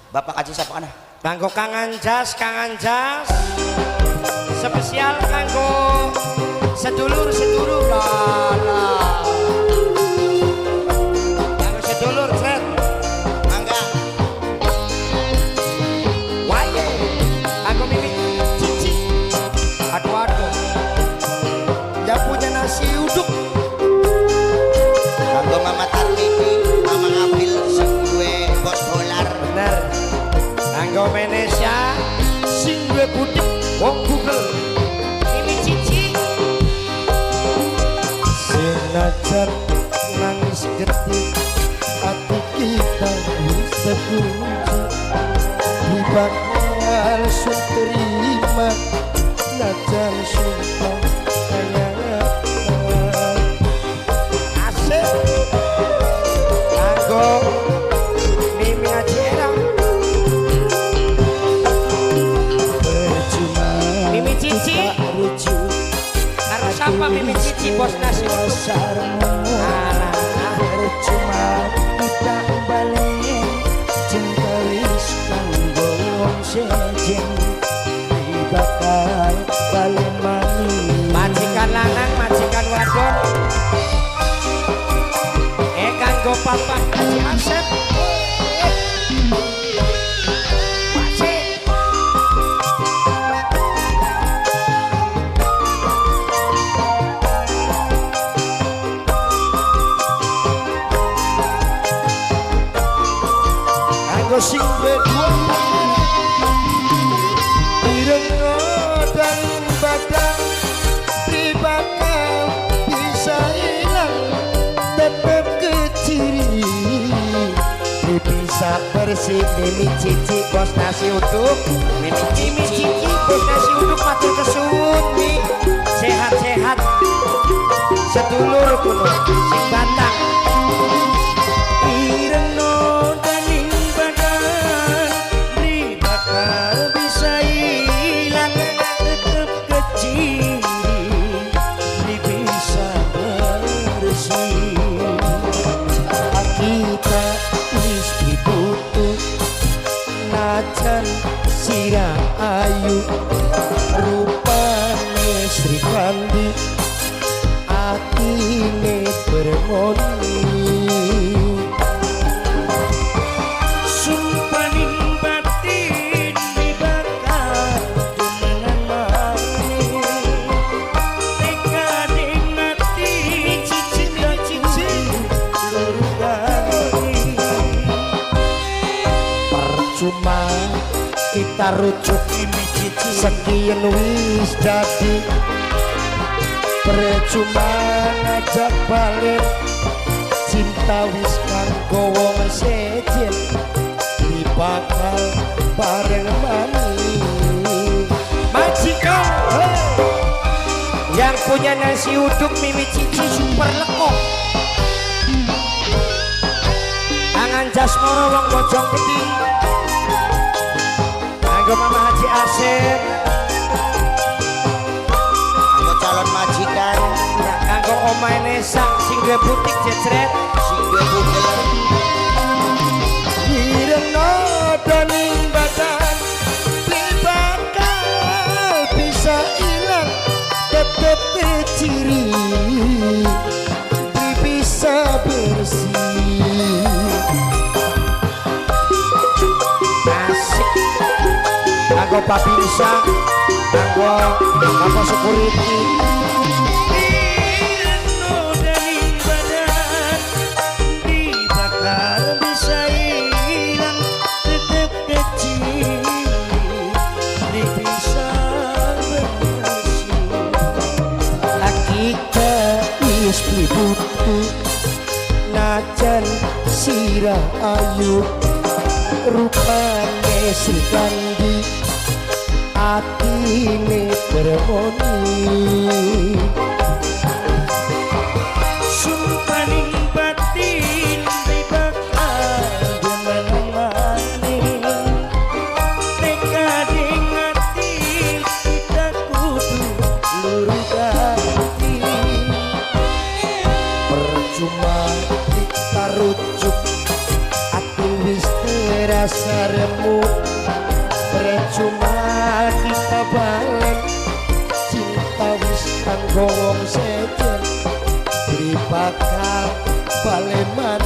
Bapak Kaji sapa kana? Kanggo Kang Anjas spesial kanggo sedulur lah. Kanggo sedulur Fred. Mangga. Wae. Kanggo Mimi Cici. Aduh. Yang punya nasi uduk. Kanggo Mama Tarmini, Mama Ngabil sing duwe bos dolar. Bener. Kanggo Menesya sing duwe budik wong Google. Mimi Cici. Senajan nangis getih hati kita bisa kunci di bakal sun terima najan sumpah kayak asik kanggo Mimi Ajerang percuma Mimi Cici harus apa Mimi Cici bos nasi percuma kita balik cinta wis kanggo wong sejen bakal balik mani majikan lanang majikan wadon kanggo papa Haji Asep sing berdua irengo dan badang pribakal bisa hilang tetap keciri bisa bersih Mimi Cici bos nasi uduk Mimi Cici bos nasi uduk matur kesuwun Mi sehat-sehat sedulur kuno sing batang irengo sira ayu rupane Sri Kandi atine bermoni sumpaning batin dibakar dumenang tekading mati cici lurugani percuma kita rujuk sekian wis jadi percuma ngajak balik cinta wis kanggo wong sejen di bakal bareng mani majikan yang punya nasi uduk Mimi Cici super lekok tangan Jasmoro wong Bojonggede Mama Haji Asep Kanggo calon majikan, kanggo omahe Nesa sing duwe butik jejret sing duwe bugel. Ireno doning badan bakal bisa hilang tetep ciri bisa bersih asik kanggo Papi Isa kanggo security ireno doning badan bakal bisa hilang tetep kecil bisa bersih lagi wis butuh najan sirah ayu rupane Sri Kandi atine bermoni sumpaning batin bakal dumenang tekading ati kita kudu lurugati dasarmu percuma kita balen cinta wis kanggo wong sejen beri bakal baleman